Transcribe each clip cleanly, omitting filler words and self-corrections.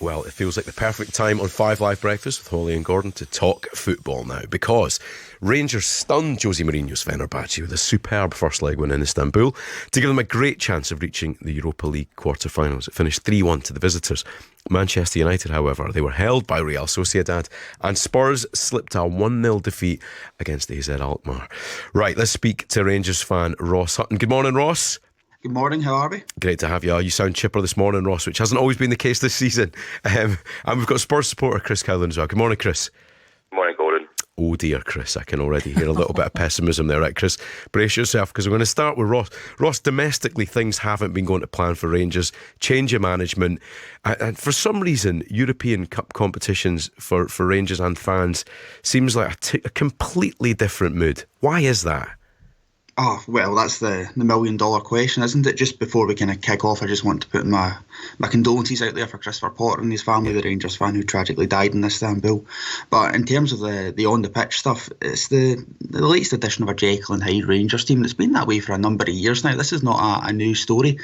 Well, it feels like the perfect time on 5 Live Breakfast with Holly and Gordon to talk football now, because Rangers stunned Jose Mourinho's Fenerbahce with a superb first leg win in Istanbul to give them a great chance of reaching the Europa League quarter-finals. It finished 3-1 to the visitors. Manchester United, however, they were held by Real Sociedad, and Spurs slipped a 1-0 defeat against AZ Alkmaar. Right, let's speak to Rangers fan Ross Hutton. Good morning, Ross. Good morning, how are we? Great to have you. You sound chipper this morning, Ross, which hasn't always been the case this season. And we've got Spurs supporter Chris Cowlin as well. Good morning, Chris. Good morning, Gordon. Oh dear, Chris, I can already hear a little bit of pessimism there. Right, Chris, brace yourself, because we're going to start with Ross. Ross, domestically, things haven't been going to plan for Rangers. Change of management. And for some reason, European Cup competitions for Rangers and fans seems like a completely different mood. Why is that? Oh, well, that's the million-dollar question, isn't it? Just before we kind of kick off, I just want to put my condolences out there for Christopher Potter and his family, the Rangers fan who tragically died in Istanbul. But in terms of the on-the-pitch stuff, it's the latest edition of a Jekyll and Hyde Rangers team. It's been that way for a number of years now. This is not a new story,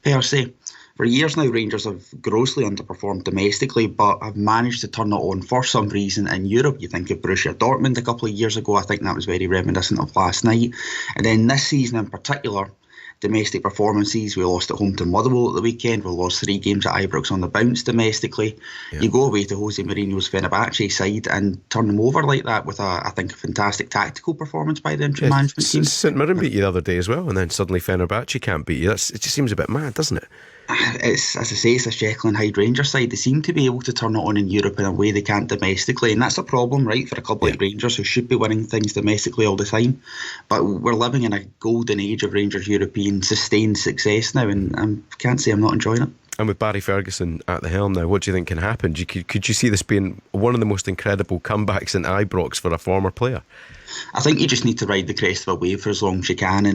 per se. For years now, Rangers have grossly underperformed domestically, but have managed to turn it on for some reason in Europe. You think of Borussia Dortmund a couple of years ago. I think that was very reminiscent of last night. And then this season in particular, domestic performances. We lost at home to Motherwell at the weekend. We lost 3 games at Ibrox on the bounce domestically. Yeah. You go away to Jose Mourinho's Fenerbahce side and turn them over like that with I think a fantastic tactical performance by the interim management team. St Mirren beat you the other day as well, and then suddenly Fenerbahce can't beat you. It just seems a bit mad, doesn't it? It's, as I say, it's a Jekyll and Hyde Rangers side. They seem to be able to turn it on in Europe in a way they can't domestically, and that's a problem, right, for a club like Rangers, who should be winning things domestically all the time. But we're living in a golden age of Rangers European sustained success now, and I can't say I'm not enjoying it. And with Barry Ferguson at the helm now, what do you think can happen? Could you see this being one of the most incredible comebacks in Ibrox for a former player? I think you just need to ride the crest of a wave for as long as you can,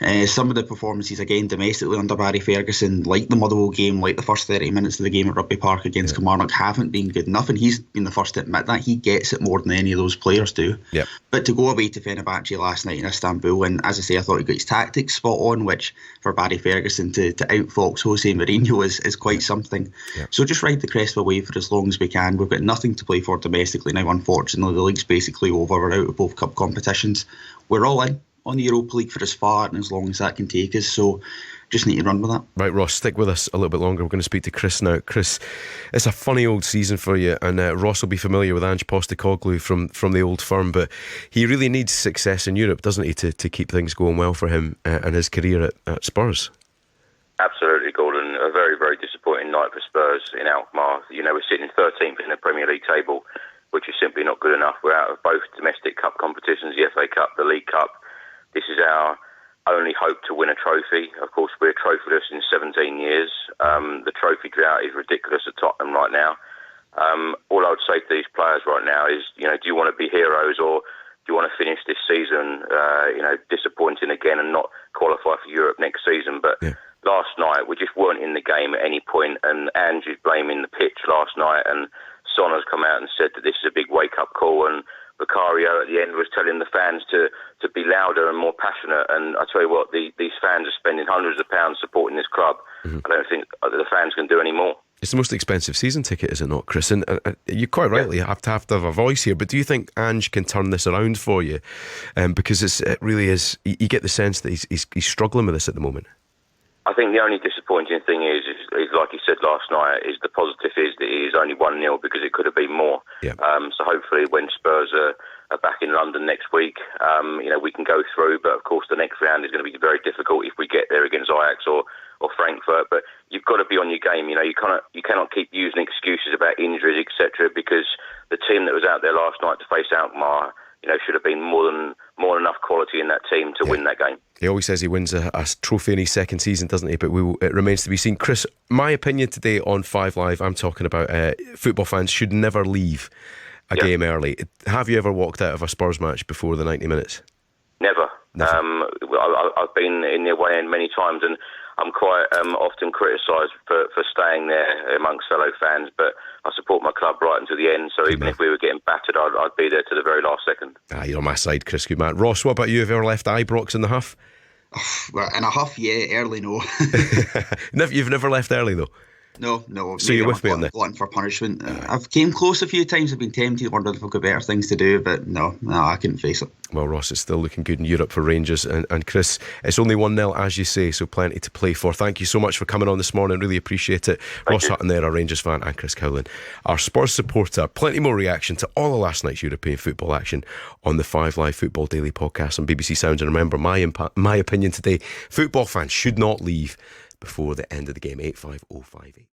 and some of the performances again domestically under Barry Ferguson, like the Motherwell game, like the first 30 minutes of the game at Rugby Park against Kilmarnock, haven't been good enough, and he's been the first to admit that. He gets it more than any of those players do. Yep. But to go away to Fenerbahce last night in Istanbul, and as I say, I thought he got his tactics spot on, which for Barry Ferguson to outfox Jose Mourinho is quite something. Yep. So just ride the crest of a wave for as long as we can. We've got nothing to play for domestically now, unfortunately. The league's basically over. We're out of both cup competitions. We're all in on the Europa League for as far and as long as that can take us, so just need to run with that. Right, Ross, stick with us a little bit longer. We're going to speak to Chris now. Chris, it's a funny old season for you, and Ross will be familiar with Ange Postecoglou from the old firm, but he really needs success in Europe, doesn't he, to keep things going well for him and his career at Spurs? Absolutely, Gordon. A very, very disappointing night for Spurs in Alkmaar. You know, we're sitting 13th in the Premier League table, which is simply not good enough. We're out of both domestic cup competitions, the FA Cup, the League Cup. This is our only hope to win a trophy. Of course, we're trophyless in 17 years. The trophy drought is ridiculous at Tottenham right now. All I would say to these players right now is, you know, do you want to be heroes, or do you want to finish this season, disappointing again and not qualify for Europe next season? But last night, we just weren't in the game at any point, and Ange is blaming the pitch last night, and Son has come out and said that this is a big wake-up call, and Vicario at the end was telling the fans to be louder and more passionate. And I tell you what, these fans are spending hundreds of pounds supporting this club. I don't think the fans can do any more. It's the most expensive season ticket, is it not, Chris? And you quite rightly have to have a voice here, but do you think Ange can turn this around for you? Because it really is, you get the sense that he's struggling with this at the moment. I think the only disappointing thing is like he said last night, is the positive is that it is only 1-0 because it could have been more. Yeah. So hopefully when Spurs are back in London next week, we can go through. But of course the next round is going to be very difficult if we get there against Ajax or Frankfurt. But you've got to be on your game. You know, you cannot keep using excuses about injuries, etc. Because the team that was out there last night to face Alkmaar, should have been more than enough quality in that team to win that game. He always says he wins a trophy in his second season, doesn't he? But it remains to be seen. Chris, my opinion today on 5 Live, I'm talking about football fans should never leave a game early. Have you ever walked out of a Spurs match before the 90 minutes? Never. I've been in the away end many times, and I'm quite often criticised for staying there amongst fellow fans, but I support my club right until the end, so even if we were getting battered, I'd be there to the very last second. You're on my side, Chris. Good man. Ross, what about you? Have you ever left Ibrox in the huff? Well, in a huff, yeah. Early, no. You've never left early, though? No. So you're with me on this? Glutton for punishment. I've came close a few times. I've been tempted, wondered if I've got better things to do, but no, I couldn't face it. Well, Ross, it's still looking good in Europe for Rangers. And Chris, it's only 1-0, as you say, so plenty to play for. Thank you so much for coming on this morning. Really appreciate it. Ross Hutton there, our Rangers fan, and Chris Cowlin, our Spurs supporter. Plenty more reaction to all of last night's European football action on the 5 Live Football Daily podcast on BBC Sounds. And remember, my opinion today, football fans should not leave before the end of the game. 85058.